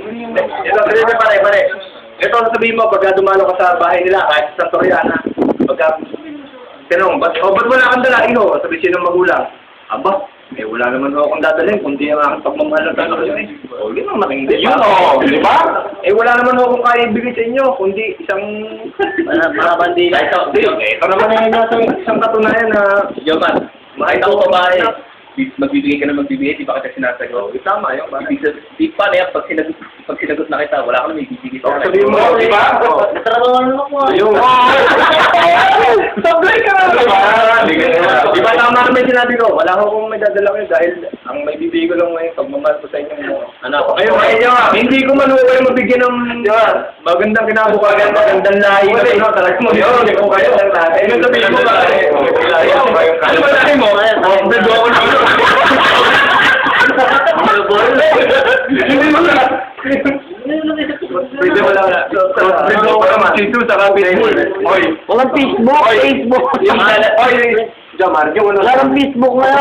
Ito, pare. Ito, sabihin mo, pagka dumalo ka sa bahay nila, kahit sa Soriana, pagka, tinong, ba't wala kang dala, ino? Sabi sinong magulang? Aba, wala naman ako akong dadalhin, kundi ang aking pagmamahal ng tanong yun eh. O, yun ang makindi. Yun o, di ba? Wala naman ako akong kaya ibigay sa inyo, kundi isang, Mga bandila. ito naman yung nasa isang katunayan na, Yoman, mahit makita ako ko babae. babae. Magbibigay ka na magbibigay, di ba kita sinasagot? Tama yun, pare. Di pa na yan, pag sinagot na kita, wala ka na may bibigay sa akin. Sabihin mo, di ba? Natrabawan naman mo. Ayun. Sablay ka na! Di ba tama naman sinabi ko? Wala akong may dadala kayo dahil ang may bibigay ko lang ngayon pagmamahal ko sa inyo. Ano? Ayun, hindi ko man kayo mabigyan ng magandang kinabukasan, magandang lahi. Talaga mo yun, hindi ko kayo. Ayun, sabihin ko ba? Ano ba lahi mo? Bigo ako na. Pwede mo lang. Bigo ako naman. Sisu sa Facebook. Oy. Walang Facebook, Facebook. Oy, Jamar, wala Walang Facebook ngayon.